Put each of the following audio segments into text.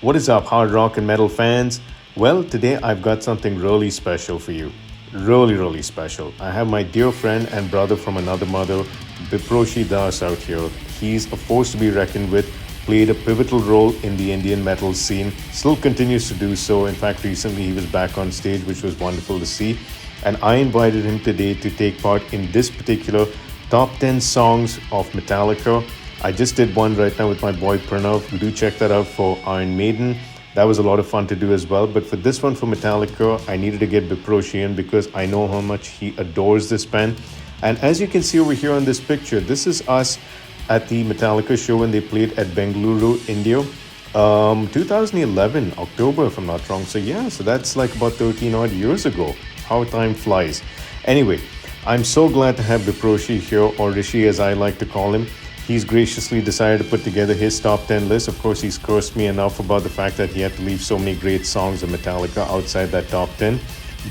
What is up, hard rock and metal fans? Well, today I've got something really special for you. Really, really special. I have my dear friend and brother from another mother, Biprorshee Das, out here. He's a force to be reckoned with, played a pivotal role in the Indian metal scene, still continues to do so. In fact, recently he was back on stage, which was wonderful to see. And I invited him today to take part in this particular top 10 songs of Metallica. I just did one right now with my boy Pranav. Do check that out for Iron Maiden. That was a lot of fun to do as well. But for this one for Metallica, I needed to get Biprorshee in because I know how much he adores this band. And as you can see over here on this picture, this is us at the Metallica show when they played at Bengaluru, India. 2011, October, if I'm not wrong. So yeah, so that's like about 13 odd years ago. How time flies. Anyway, I'm so glad to have Biprorshee here, or Rishi as I like to call him. He's graciously decided to put together his top 10 list. Of course, he's cursed me enough about the fact that he had to leave so many great songs of Metallica outside that top 10.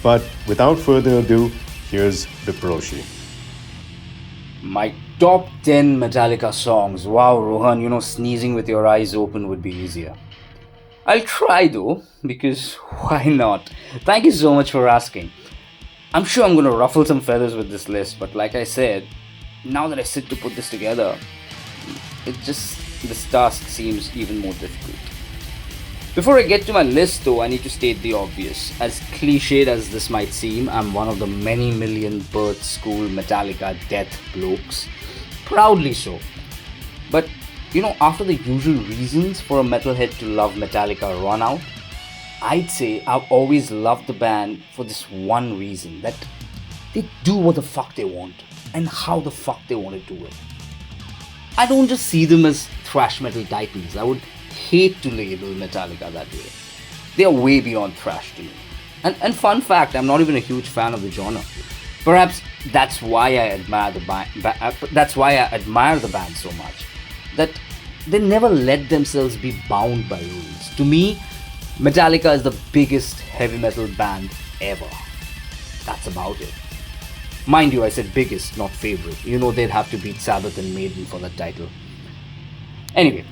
But without further ado, here's Biprorshee. My top 10 Metallica songs. Wow, Rohan, sneezing with your eyes open would be easier. I'll try though, because why not? Thank you so much for asking. I'm sure I'm going to ruffle some feathers with this list, but like I said, now that I sit to put this together, this task seems even more difficult. Before I get to my list though, I need to state the obvious. As cliched as this might seem, I'm one of the many million birth school Metallica death blokes. Proudly so. But, after the usual reasons for a metalhead to love Metallica run out, I'd say I've always loved the band for this one reason, that they do what the fuck they want and how the fuck they want to do it. I don't just see them as thrash metal titans. I would hate to label Metallica that way. They are way beyond thrash to me. And fun fact, I'm not even a huge fan of the genre. Perhaps that's why I admire the band. That's why I admire the band so much. That they never let themselves be bound by rules. To me, Metallica is the biggest heavy metal band ever. That's about it. Mind you, I said biggest, not favorite. They'd have to beat Sabbath and Maiden for that title. Anyway,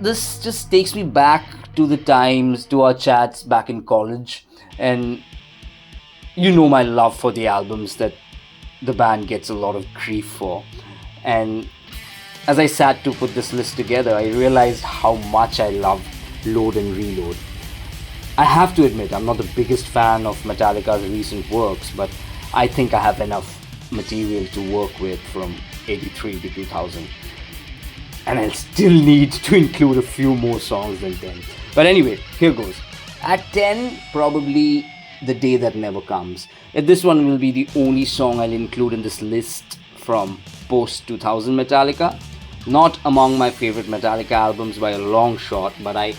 this just takes me back to the times, to our chats back in college, and my love for the albums that the band gets a lot of grief for. And as I sat to put this list together, I realized how much I love Load and Reload. I have to admit, I'm not the biggest fan of Metallica's recent works, but I think I have enough material to work with from 83 to 2000. And I'll still need to include a few more songs than 10. But anyway, here goes. At 10, probably The Day That Never Comes. This one will be the only song I'll include in this list from post-2000 Metallica. Not among my favorite Metallica albums by a long shot, but I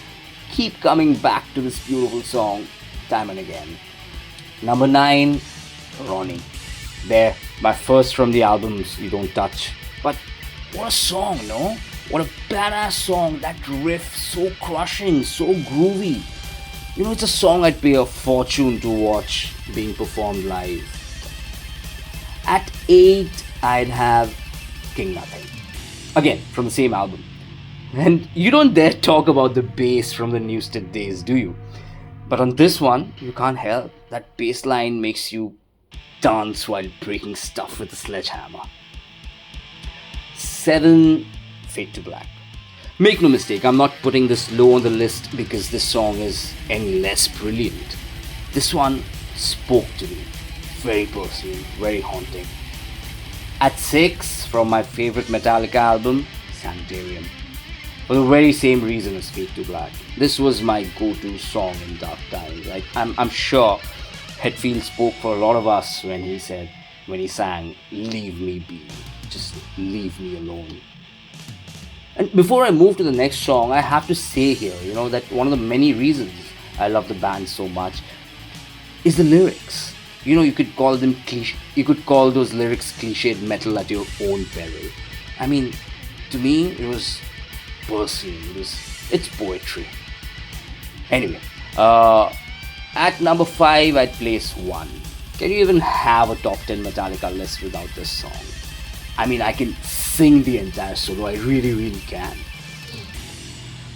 keep coming back to this beautiful song time and again. Number 9, Ronnie. There, my first from the albums you don't touch. But what a song, no? What a badass song. That riff, so crushing, so groovy. It's a song I'd pay a fortune to watch being performed live. At 8, I'd have King Nothing. Again, from the same album. And you don't dare talk about the bass from the Newsted days, do you? But on this one, you can't help. That bass line makes you dance while breaking stuff with a sledgehammer. 7, Fade to Black. Make no mistake, I'm not putting this low on the list because this song is any less brilliant. This one spoke to me. Very personal, very haunting. At 6, from my favorite Metallica album, Sanitarium. For the very same reason as Fade to Black. This was my go-to song in dark times. I'm sure Hetfield spoke for a lot of us when he sang, "Leave me be, just leave me alone." And before I move to the next song, I have to say here, that one of the many reasons I love the band so much is the lyrics. You could call them you could call those lyrics cliched metal at your own peril. I mean, to me, it was personal. It's poetry. Anyway, at number 5, I'd place 1. Can you even have a top 10 Metallica list without this song? I mean, I can sing the entire solo. I really, really can.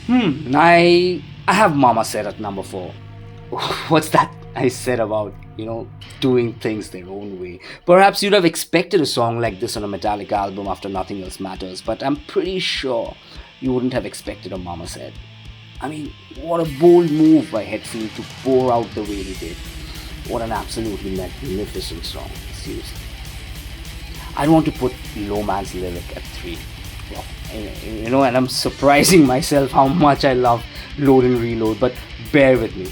I have Mama Said at number four. What's that I said about, doing things their own way? Perhaps you'd have expected a song like this on a Metallica album after Nothing Else Matters, but I'm pretty sure you wouldn't have expected a Mama Said. I mean, what a bold move by Hetfield to pour out the way he did. What an absolutely magnificent song, seriously. I'd want to put Low Man's Lyric at 3. Well, and I'm surprising myself how much I love Load and Reload, but bear with me.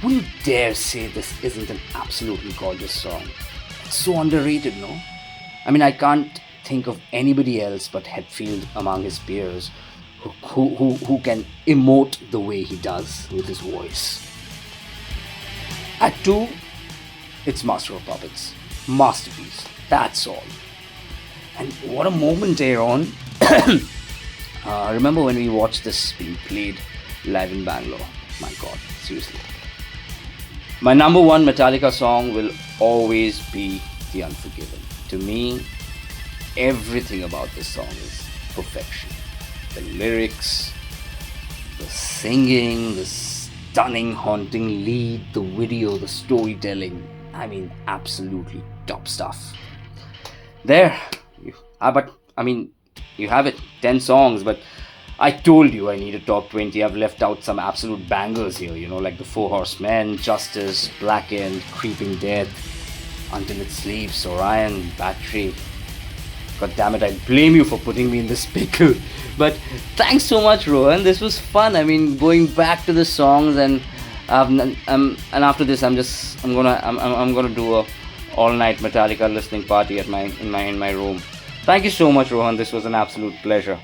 Would you dare say this isn't an absolutely gorgeous song? It's so underrated, no? I mean, I can't think of anybody else but Hetfield among his peers who can emote the way he does with his voice. At 2, it's Master of Puppets. Masterpiece. That's all. And what a moment, Aaron. Remember when we watched this being played live in Bangalore? My god, seriously. My number one Metallica song will always be The Unforgiven. To me, everything about this song is perfection. The lyrics, the singing, the stunning, haunting lead, the video, the storytelling. I mean, absolutely top stuff. There, you have it, 10 songs, but I told you I need a top 20. I've left out some absolute bangers here, like the Four Horsemen, Justice, Blackened, Creeping Death, Until It Sleeps, Orion, Battery. God damn it, I blame you for putting me in this pickle. But thanks so much, Rohan. This was fun. I mean, going back to the songs, and after this, I'm gonna do a all-night Metallica listening party at in my room. Thank you so much, Rohan. This was an absolute pleasure.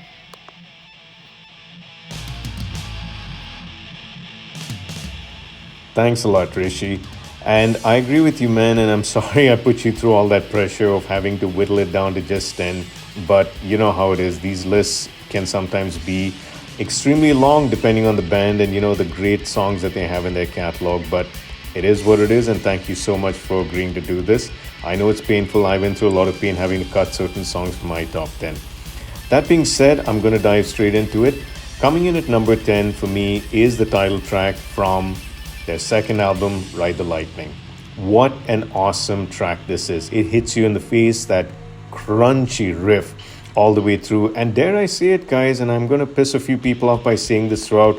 Thanks a lot, Rishi. And I agree with you, man. And I'm sorry I put you through all that pressure of having to whittle it down to just 10. But you know how it is. These lists can sometimes be extremely long depending on the band and, the great songs that they have in their catalog. But it is what it is. And thank you so much for agreeing to do this. I know it's painful. I went through a lot of pain having to cut certain songs from my top 10. That being said, I'm going to dive straight into it. Coming in at number 10 for me is the title track from their second album, Ride the Lightning. What an awesome track this is. It hits you in the face, that crunchy riff all the way through. And dare I say it, guys, and I'm going to piss a few people off by saying this throughout,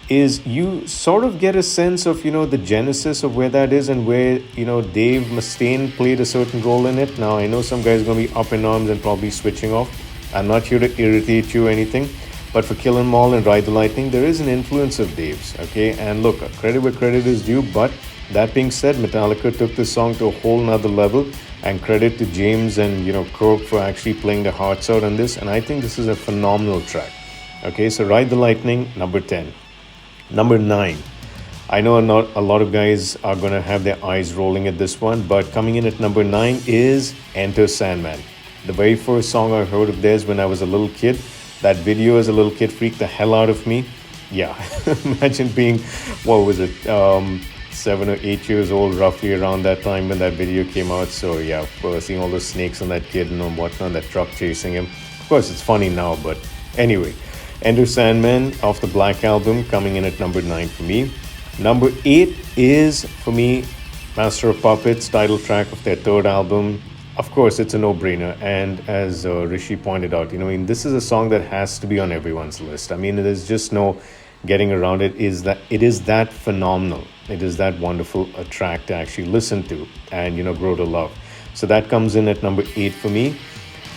is you sort of get a sense of, the genesis of where that is and where, Dave Mustaine played a certain role in it. Now, I know some guys are going to be up in arms and probably switching off. I'm not here to irritate you or anything. But for Kill 'Em All and Ride the Lightning, there is an influence of Dave's, okay? And look, credit where credit is due, but that being said, Metallica took this song to a whole nother level, and credit to James and, Kirk for actually playing their hearts out on this, and I think this is a phenomenal track. Okay, so Ride the Lightning, number 10. Number 9. I know not a lot of guys are going to have their eyes rolling at this one, but coming in at number 9 is Enter Sandman. The very first song I heard of theirs when I was a little kid. That video as a little kid freaked the hell out of me. Yeah, imagine being, 7 or 8 years old, roughly around that time when that video came out. So yeah, seeing all those snakes on that kid and whatnot, that truck chasing him. Of course, it's funny now, but anyway. Enter Sandman off the Black Album coming in at number 9 for me. Number 8 is, for me, Master of Puppets, title track of their third album. Of course, it's a no-brainer, and as Rishi pointed out, this is a song that has to be on everyone's list. I mean, there's just no getting around it. It is that phenomenal. It is that wonderful a track to actually listen to and grow to love. So that comes in at number 8 for me.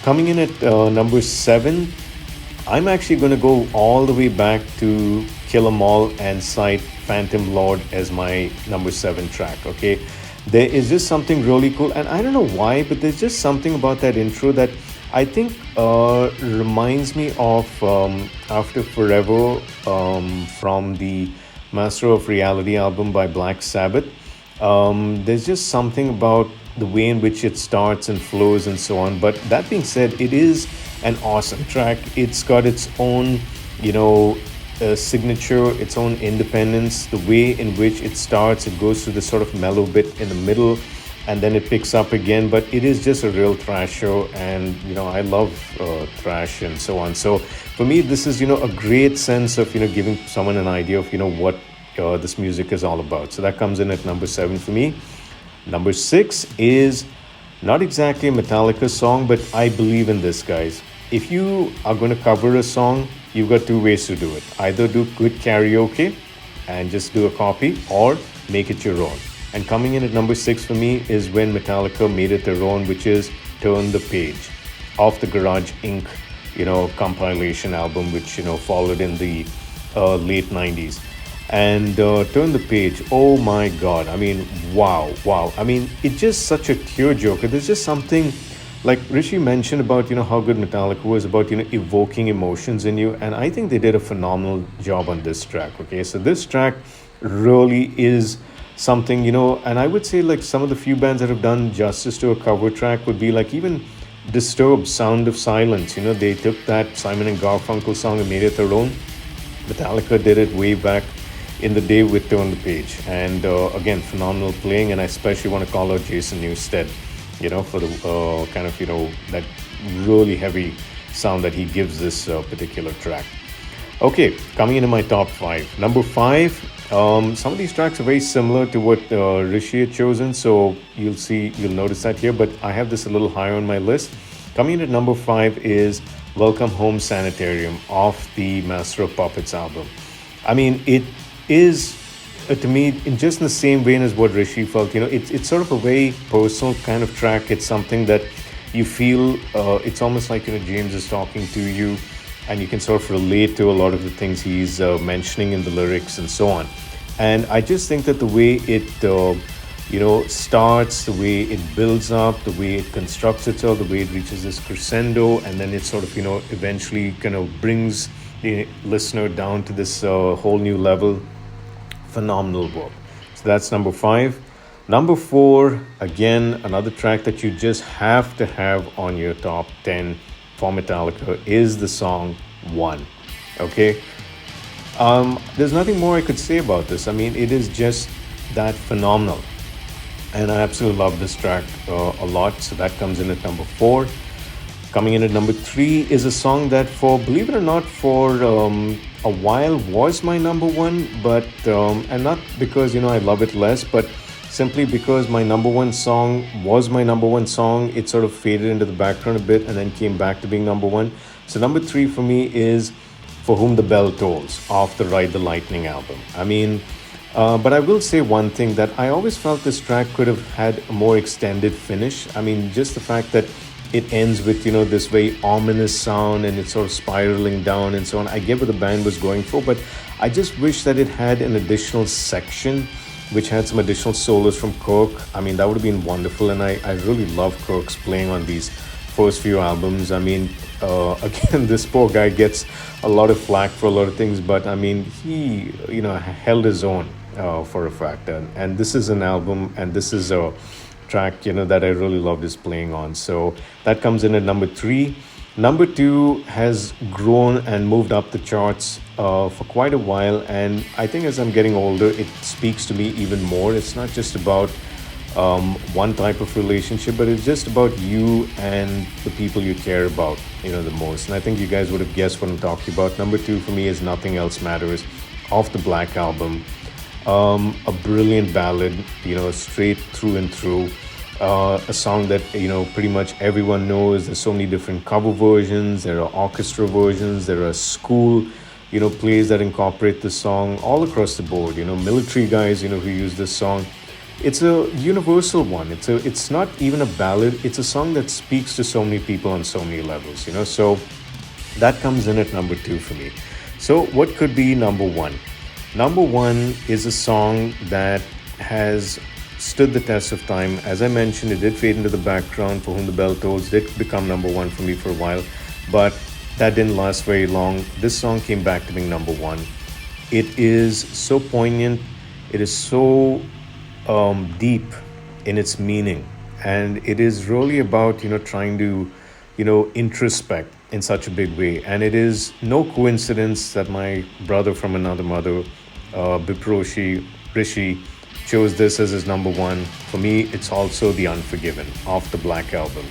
Coming in at number 7, I'm actually going to go all the way back to Kill 'Em All and cite Phantom Lord as my number 7 track. Okay. There is just something really cool, and I don't know why, but there's just something about that intro that I think reminds me of After Forever from the Master of Reality album by Black Sabbath. There's just something about the way in which it starts and flows and so on. But that being said, it is an awesome track. It's got its own, signature, its own independence. The way in which it starts, it goes to the sort of mellow bit in the middle, and then it picks up again. But it is just a real thrash show, and I love thrash and so on. So for me, this is a great sense of giving someone an idea of what this music is all about. So that comes in at number 7 for me. Number 6 is not exactly a Metallica song, but I believe in this, guys. If you are going to cover a song, you've got two ways to do it. Either do good karaoke and just do a copy, or make it your own. And coming in at number 6 for me is when Metallica made it their own, which is Turn the Page off the Garage Inc. Compilation album, which followed in the late 90s. And Turn the Page, oh my god, I mean, wow. I mean, it's just such a tearjerker. There's just something, like Rishi mentioned about how good Metallica was about evoking emotions in you, and I think they did a phenomenal job on this track. Okay, so this track really is something, and I would say like some of the few bands that have done justice to a cover track would be like even Disturbed's Sound of Silence. They took that Simon and Garfunkel song and made it their own. Metallica did it way back in the day with Turn the Page, and again, phenomenal playing. And I especially want to call out Jason Newsted, for the kind of that really heavy sound that he gives this particular track. Okay, coming into my top 5. Number 5, some of these tracks are very similar to what Rishi had chosen, so you'll notice that here, but I have this a little higher on my list. Coming in at number 5 is Welcome Home Sanitarium off the Master of Puppets album. I mean, it is to me in just in the same vein as what Rishi felt. It's sort of a very personal kind of track. It's something that you feel it's almost like James is talking to you, and you can sort of relate to a lot of the things he's mentioning in the lyrics and so on. And I just think that the way it starts, the way it builds up, the way it constructs itself, the way it reaches this crescendo, and then it sort of eventually kind of brings the listener down to this whole new level. Phenomenal work. So that's number 5. Number 4, again, another track that you just have to have on your top 10 for Metallica is the song One. Okay? There's nothing more I could say about this. I mean, it is just that phenomenal. And I absolutely love this track a lot. So that comes in at number 4. Coming in at number 3 is a song that, believe it or not, for a while was my number 1, but and not because I love it less, but simply because my number 1 song was my number 1 song. It sort of faded into the background a bit and then came back to being number 1. So number 3 for me is For Whom the Bell Tolls off the Ride the Lightning album. I mean, but I will say one thing, that I always felt this track could have had a more extended finish. I mean, just the fact that it ends with this very ominous sound, and it's sort of spiraling down and so on. I get what the band was going for, but I just wish that it had an additional section which had some additional solos from Kirk. I mean, that would have been wonderful, and I really love Kirk's playing on these first few albums. I mean, again, this poor guy gets a lot of flack for a lot of things, but I mean, he held his own for a fact, and this is an album, and this is a track that I really loved his playing on. So that comes in at number 3. Number 2 has grown and moved up the charts for quite a while, and I think as I'm getting older, it speaks to me even more. It's not just about one type of relationship, but it's just about you and the people you care about the most. And I think you guys would have guessed what I'm talking about. Number 2 for me is Nothing Else Matters off the Black album. A brilliant ballad, straight through and through. A song that pretty much everyone knows. There's so many different cover versions. There are orchestra versions. There are school plays that incorporate the song all across the board. Military guys who use this song. It's a universal one. It's not even a ballad. It's a song that speaks to so many people on so many levels. So that comes in at number 2 for me. So what could be number 1? Number 1 is a song that has stood the test of time. As I mentioned, it did fade into the background. For Whom the Bell Tolls did become number 1 for me for a while, but that didn't last very long. This song came back to being number 1. It is so poignant. It is so deep in its meaning, and it is really about trying to introspect in such a big way. And it is no coincidence that my brother from another mother, Biprorshee, Rishi, chose this as his number one. For me, it's also The Unforgiven off the Black Album.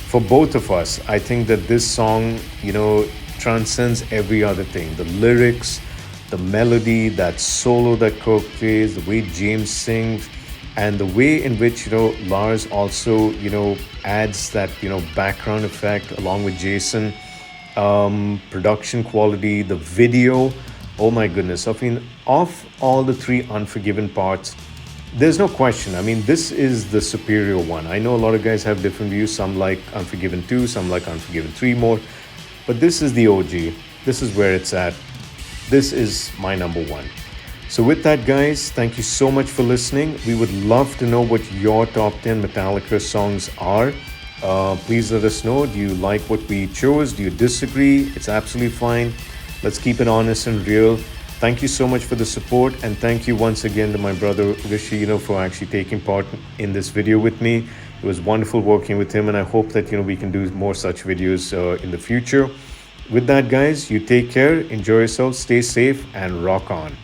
For both of us, I think that this song, transcends every other thing. The lyrics, the melody, that solo that Kirk plays, the way James sings, and the way in which, Lars also, adds that, background effect along with Jason. Production quality, the video. Oh my goodness. I mean, of all the three Unforgiven parts, there's no question. I mean, this is the superior one. I know a lot of guys have different views. Some like Unforgiven 2, some like Unforgiven 3 more. But this is the OG. This is where it's at. This is my number one. So with that, guys, thank you so much for listening. We would love to know what your top 10 Metallica songs are. Please let us know. Do you like what we chose? Do you disagree? It's absolutely fine. Let's keep it honest and real. Thank you so much for the support, and thank you once again to my brother Rishi, for actually taking part in this video with me. It was wonderful working with him, and I hope that we can do more such videos in the future. With that, guys, you take care, enjoy yourselves, stay safe, and rock on.